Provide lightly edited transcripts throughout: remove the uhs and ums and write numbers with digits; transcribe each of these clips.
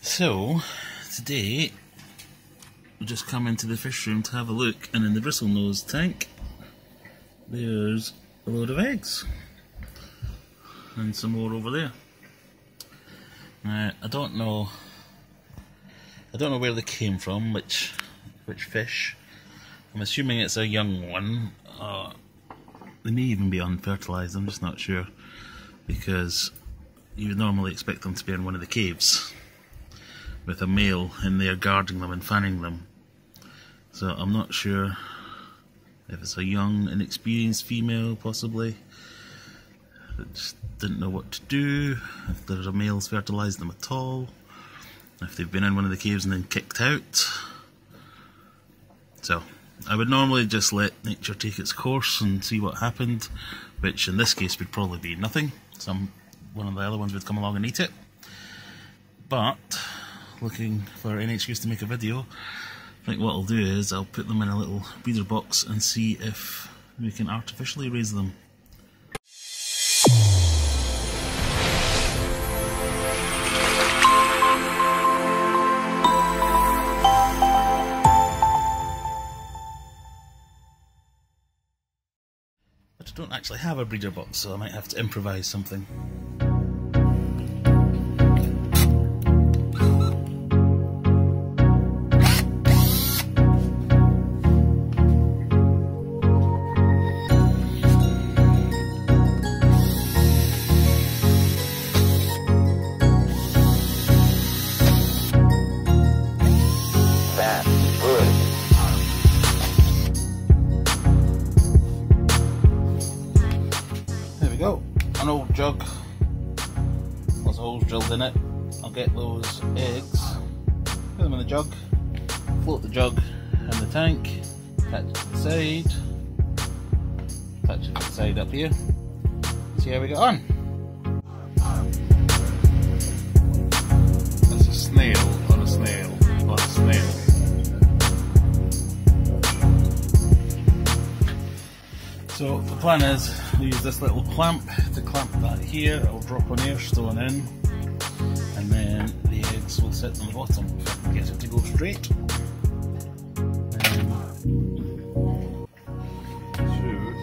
So, today we just come into the fish room to have a look, and in the bristlenose tank there's a load of eggs and some more over there. Now I don't know where they came from, which fish. I'm assuming it's a young one. They may even be unfertilised, I'm just not sure, because you would normally expect them to be in one of the caves with a male in there guarding them and fanning them. So I'm not sure if it's a young, inexperienced female, possibly, that just didn't know what to do, if there's a male's fertilised them at all, if they've been in one of the caves and then kicked out. So I would normally just let nature take its course and see what happened, which in this case would probably be nothing. One of the other ones would come along and eat it. But looking for any excuse to make a video, I think what I'll do is I'll put them in a little breeder box and see if we can artificially raise them. But I don't actually have a breeder box, so I might have to improvise something. Go. An old jug, lots of holes drilled in it. I'll get those eggs, put them in the jug, float the jug in the tank, attach it to the side, attach it to the side up here, see how we get on. That's a snail on a snail on a snail. So the plan is we use this little clamp to clamp that here. I'll drop an air stone in, and then the eggs will sit on the bottom if I can get it to go straight. So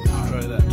let's try that.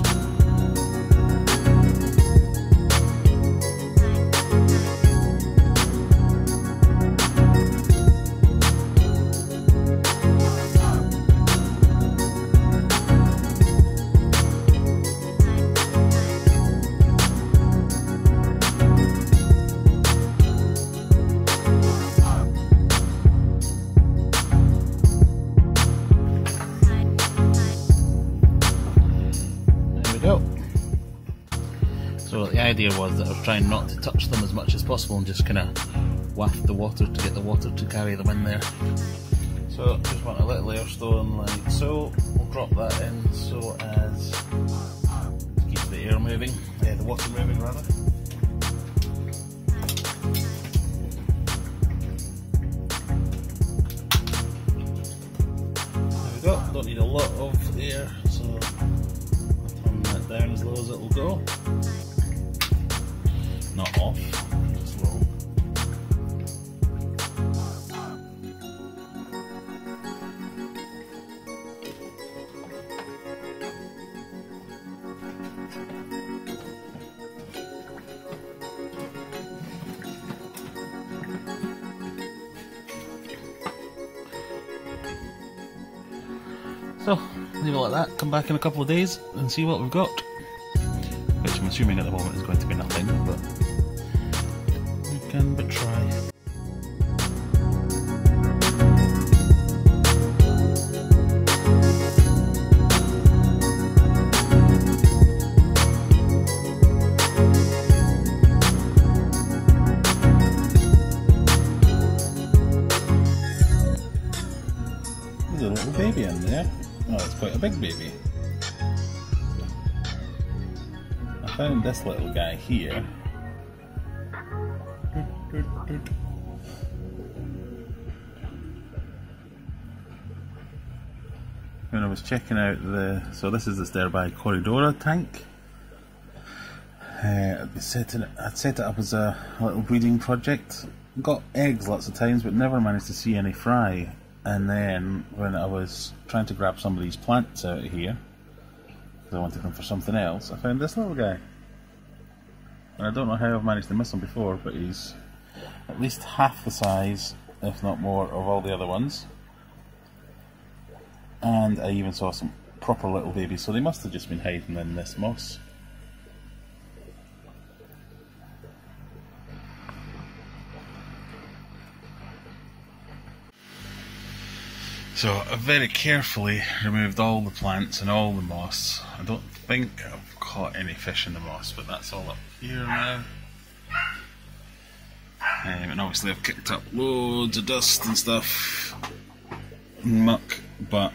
So the idea was that I was trying not to touch them as much as possible and just kind of waft the water to get the water to carry them in there. So just want a little air stone like so. We'll drop that in so as to keep the air moving, the water moving rather. There we go. Don't need a lot of air, so I'll turn that down as low as it will go. Not off, just low. So, leave it like that, come back in a couple of days and see what we've got. Which I'm assuming at the moment is going to be nothing, but we can but try. There's a little baby in there. Oh, it's quite a big baby. I found this little guy here. When I was checking out so this is the Sterbai Corydoras tank. I'd set it up as a little breeding project got eggs lots of times, but never managed to see any fry. And then when I was trying to grab some of these plants out of here, because I wanted them for something else, I found this little guy. And I don't know how I've managed to miss him before, but he's at least half the size, if not more, of all the other ones. And I even saw some proper little babies, so they must have just been hiding in this moss. So I very carefully removed all the plants and all the moss. I don't think I've caught any fish in the moss, but that's all up here now. And obviously I've kicked up loads of dust and stuff, muck, but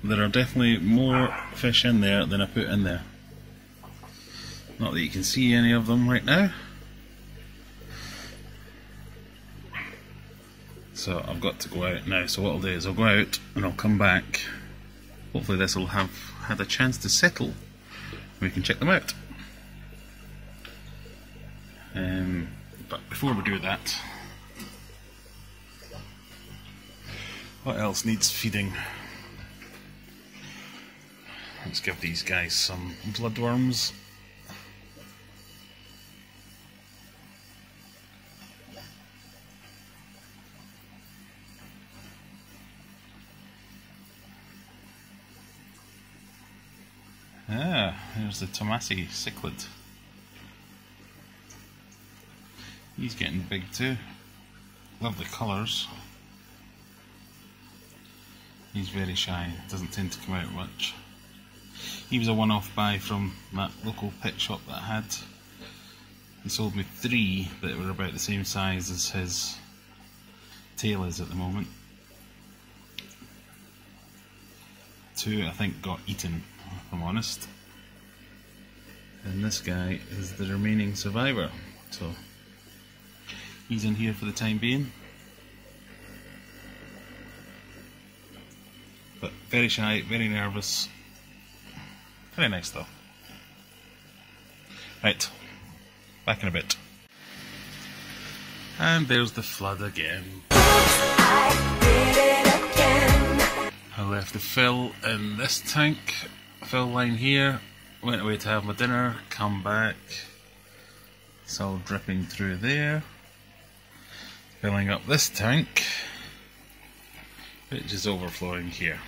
there are definitely more fish in there than I put in there. Not that you can see any of them right now. So I've got to go out now, so what I'll do is I'll go out and I'll come back. Hopefully this will have had a chance to settle and we can check them out. But before we do that, what else needs feeding? Let's give these guys some bloodworms. Ah, here's the Tomasi cichlid. He's getting big too. Lovely colours. He's very shy, doesn't tend to come out much. He was a one-off buy from that local pet shop that I had. He sold me 3 that were about the same size as his tail is at the moment. 2 I think got eaten, if I'm honest. And this guy is the remaining survivor, so he's in here for the time being. But very shy, very nervous. Very nice though. Right, back in a bit. And there's the flood again. I left the fill in this tank, fill line here, went away to have my dinner, come back, it's all dripping through there, filling up this tank, which is overflowing here.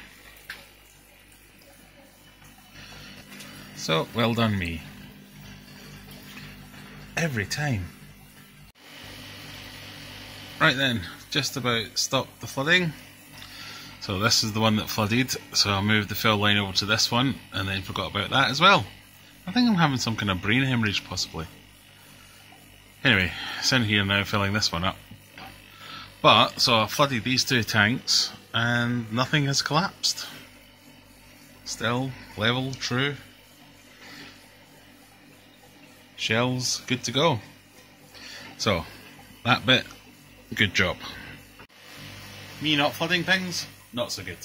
So, well done me. Every time. Right then, just about stopped the flooding. So this is the one that flooded, so I moved the fill line over to this one and then forgot about that as well. I think I'm having some kind of brain hemorrhage possibly. Anyway, it's in here now filling this one up. But, so I flooded these 2 tanks and nothing has collapsed. Still level, true. Shells, good to go. So, that bit, good job. Me not flooding things, not so good.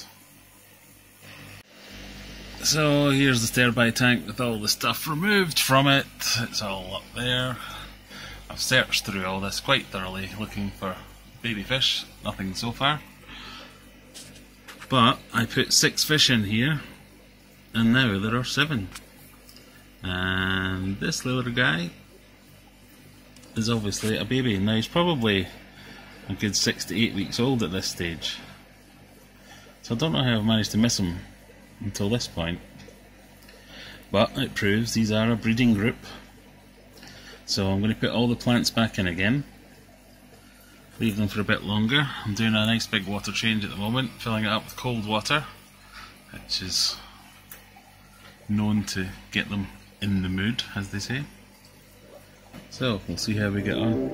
So here's the stir-by tank with all the stuff removed from it. It's all up there. I've searched through all this quite thoroughly looking for baby fish, nothing so far. But I put 6 fish in here and now there are 7. And this little guy is obviously a baby. Now he's probably a good 6 to 8 weeks old at this stage. So I don't know how I've managed to miss him until this point. But it proves these are a breeding group. So I'm going to put all the plants back in again. Leave them for a bit longer. I'm doing a nice big water change at the moment, filling it up with cold water, which is known to get them in the mood, as they say. So we'll see how we get on.